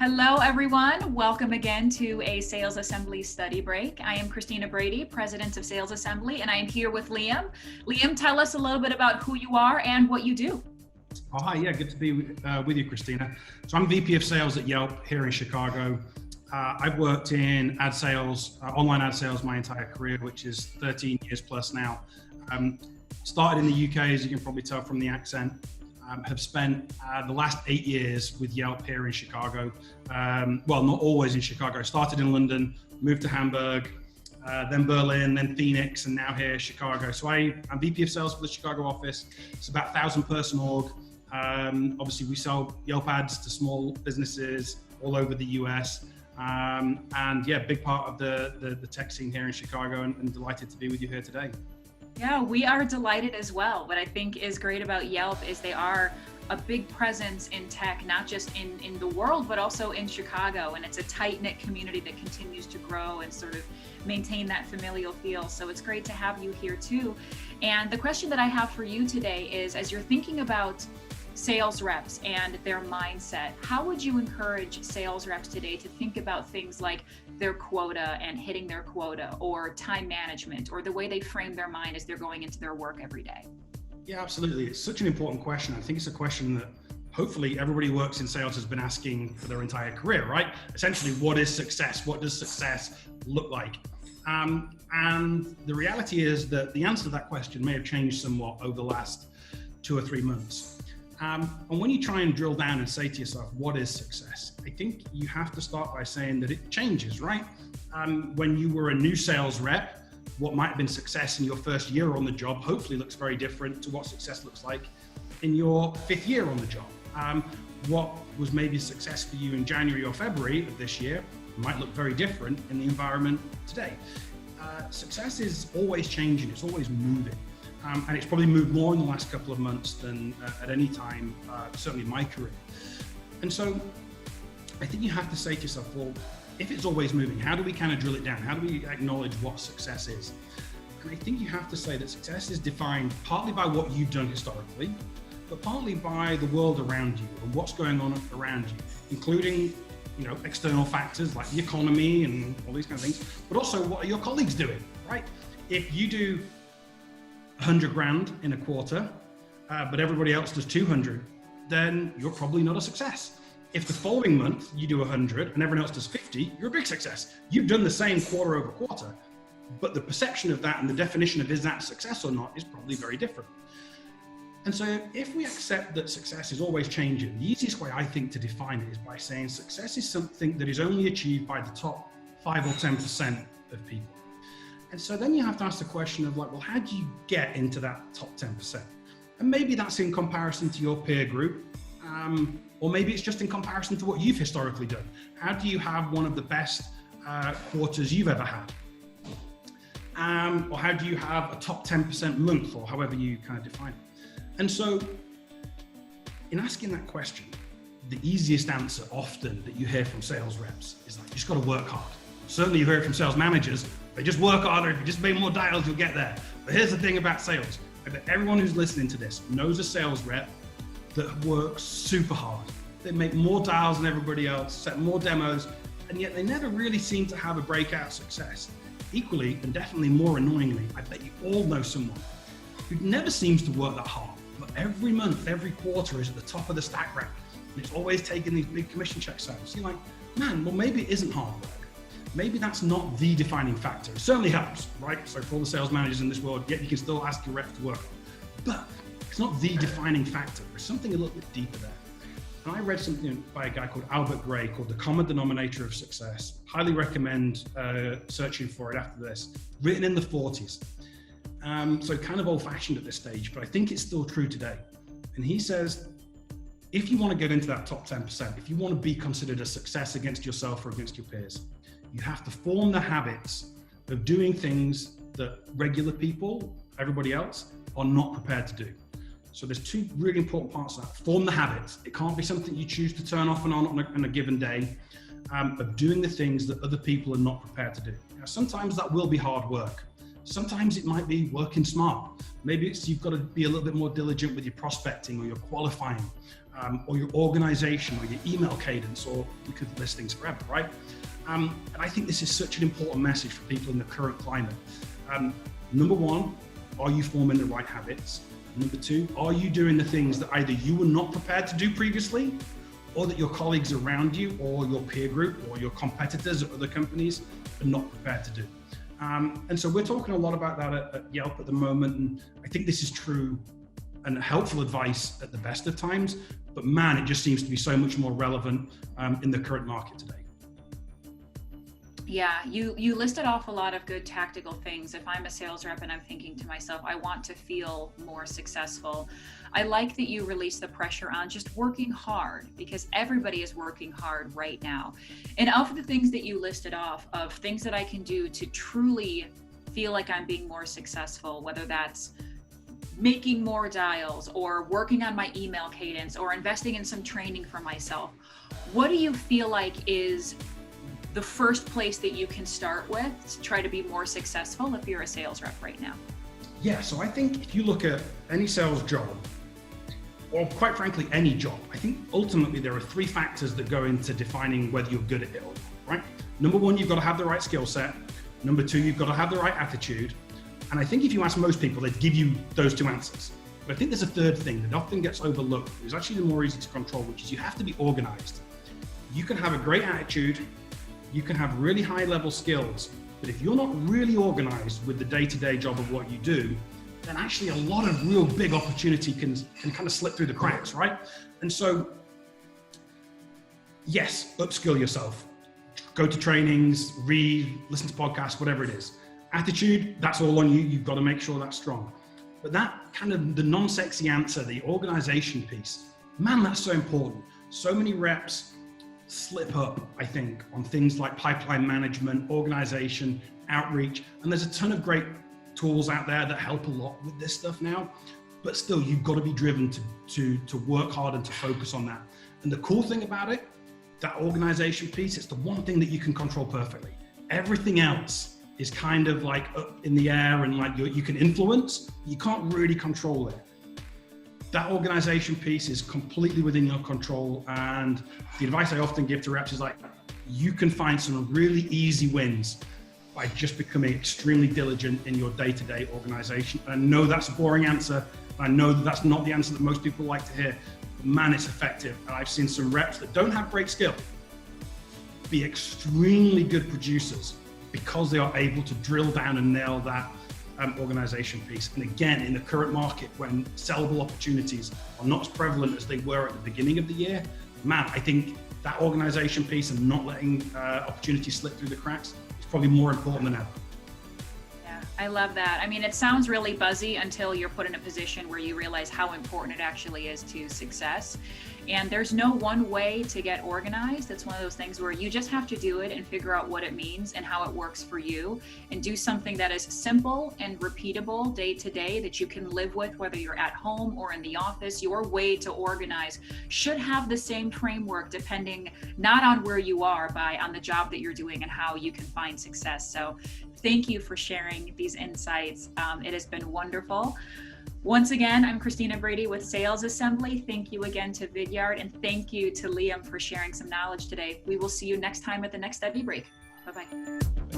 Hello, everyone. Welcome again to a Sales Assembly study break. I am Christina Brady, President of Sales Assembly, and I am here with Liam. Liam, tell us a little bit about who you are and what you do. Oh, hi. Yeah, good to be with you, Christina. So I'm VP of Sales at Yelp here in Chicago. I've worked in ad sales, online ad sales my entire career, which is 13 years plus now. Started in the UK, as you can probably tell from the accent. Have spent the last 8 years with Yelp here in Chicago. Well, not always in Chicago. Started in London, moved to Hamburg, then Berlin, then Phoenix, and now here, Chicago. So I'm VP of Sales for the Chicago office. It's about 1,000-person org. Obviously, we sell Yelp ads to small businesses all over the US. And yeah, big part of the tech scene here in Chicago, and delighted to be with you here today. Yeah, we are delighted as well. What I think is great about Yelp is they are a big presence in tech, not just in the world, but also in Chicago. And it's a tight-knit community that continues to grow and sort of maintain that familial feel. So it's great to have you here too. And the question that I have for you today is, as you're thinking about sales reps and their mindset, how would you encourage sales reps today to think about things like their quota and hitting their quota, or time management, or the way they frame their mind as they're going into their work every day? Yeah, absolutely. It's such an important question. I think it's a question that hopefully everybody who works in sales has been asking for their entire career, right? Essentially, what is success? What does success look like? And the reality is that the answer to that question may have changed somewhat over the last 2 or 3 months. And when you try and drill down and say to yourself, what is success? I think you have to start by saying that it changes, right? When you were a new sales rep, what might have been success in your first year on the job hopefully looks very different to what success looks like in your 5th year on the job. What was maybe success for you in January or February of this year might look very different in the environment today. Success is always changing, it's always moving. And it's probably moved more in the last couple of months than at any time, certainly in my career. And so I think you have to say to yourself, well, if it's always moving, how do we kind of drill it down? How do we acknowledge what success is? And I think you have to say that success is defined partly by what you've done historically, but partly by the world around you and what's going on around you, including external factors like the economy and all these kind of things, but also what are your colleagues doing, right? If you do 100 grand in a quarter, but everybody else does 200, then you're probably not a success. If the following month you do 100 and everyone else does 50, you're a big success. You've done the same quarter over quarter, but the perception of that and the definition of is that success or not is probably very different. And so if we accept that success is always changing, the easiest way I think to define it is by saying success is something that is only achieved by the top 5 or 10% of people. And so then you have to ask the question of like, well, how do you get into that top 10%? And maybe that's in comparison to your peer group, or maybe it's just in comparison to what you've historically done. How do you have one of the best quarters you've ever had? Or how do you have a top 10% month, or however you kind of define it? And so in asking that question, the easiest answer often that you hear from sales reps is like, you just got to work hard. Certainly you hear it from sales managers. They just work harder. If you just make more dials, you'll get there. But here's the thing about sales. I bet everyone who's listening to this knows a sales rep that works super hard. They make more dials than everybody else, set more demos, and yet they never really seem to have a breakout success. Equally, and definitely more annoyingly, I bet you all know someone who never seems to work that hard, but every month, every quarter is at the top of the stack rank, and it's always taking these big commission checks out. So you're like, man, well, maybe it isn't hard work. Maybe that's not the defining factor. It certainly helps, right? So for all the sales managers in this world, yeah, you can still ask your rep to work. But it's not the defining factor. There's something a little bit deeper there. And I read something by a guy called Albert Gray called The Common Denominator of Success. Highly recommend searching for it after this. Written in the 40s. So kind of old-fashioned at this stage, but I think it's still true today. And he says, if you want to get into that top 10%, if you want to be considered a success against yourself or against your peers, you have to form the habits of doing things that regular people, everybody else, are not prepared to do. So there's 2 really important parts of that. Form the habits. It can't be something you choose to turn off and on a given day, of doing the things that other people are not prepared to do. Now, sometimes that will be hard work. Sometimes it might be working smart. Maybe it's you've got to be a little bit more diligent with your prospecting or your qualifying, or your organization or your email cadence, or you could list things forever, right? And I think this is such an important message for people in the current climate. Number one, are you forming the right habits? Number two, are you doing the things that either you were not prepared to do previously, or that your colleagues around you or your peer group or your competitors at other companies are not prepared to do? And so we're talking a lot about that at Yelp at the moment. And I think this is true and helpful advice at the best of times, but man, it just seems to be so much more relevant in the current market today. Yeah, you listed off a lot of good tactical things. If I'm a sales rep and I'm thinking to myself, I want to feel more successful, I like that you release the pressure on just working hard, because everybody is working hard right now. And of the things that you listed off, of things that I can do to truly feel like I'm being more successful, whether that's making more dials or working on my email cadence or investing in some training for myself, what do you feel like is the first place that you can start with to try to be more successful if you're a sales rep right now? Yeah, so I think if you look at any sales job, or quite frankly, any job, I think ultimately there are three factors that go into defining whether you're good at it or not, right? Number one, you've got to have the right skill set. Number two, you've got to have the right attitude. And I think if you ask most people, they'd give you those two answers. But I think there's a third thing that often gets overlooked. It's actually the more easy to control, which is you have to be organized. You can have a great attitude, you can have really high level skills, but if you're not really organized with the day-to-day job of what you do, then actually a lot of real big opportunity can kind of slip through the cracks, right? And so, yes, upskill yourself. Go to trainings, read, listen to podcasts, whatever it is. Attitude, that's all on you. You've got to make sure that's strong. But that kind of the non-sexy answer, the organization piece, man, that's so important. So many reps slip up, I think, on things like pipeline management, organization, outreach, and there's a ton of great tools out there that help a lot with this stuff now, but still you've got to be driven to work hard and to focus on that. And the cool thing about it, that organization piece, it's the one thing that you can control perfectly. Everything else is kind of like up in the air and like you can influence, you can't really control it. That organization piece is completely within your control. And the advice I often give to reps is like, you can find some really easy wins by just becoming extremely diligent in your day-to-day organization. And I know that's a boring answer. I know that that's not the answer that most people like to hear, but man, it's effective. And I've seen some reps that don't have great skill be extremely good producers because they are able to drill down and nail that organization piece. And again, in the current market, when sellable opportunities are not as prevalent as they were at the beginning of the year, man, I think that organization piece and not letting opportunities slip through the cracks is probably more important than ever. Yeah, I love that. I mean, it sounds really buzzy until you're put in a position where you realize how important it actually is to success. And there's no one way to get organized. It's one of those things where you just have to do it and figure out what it means and how it works for you, and do something that is simple and repeatable day to day that you can live with, whether you're at home or in the office. Your way to organize should have the same framework depending not on where you are, but on the job that you're doing and how you can find success. So thank you for sharing these insights. It has been wonderful. Once again, I'm Christina Brady with Sales Assembly. Thank you again to Vidyard, and thank you to Liam for sharing some knowledge today. We will see you next time at the next Study Break. Bye-bye.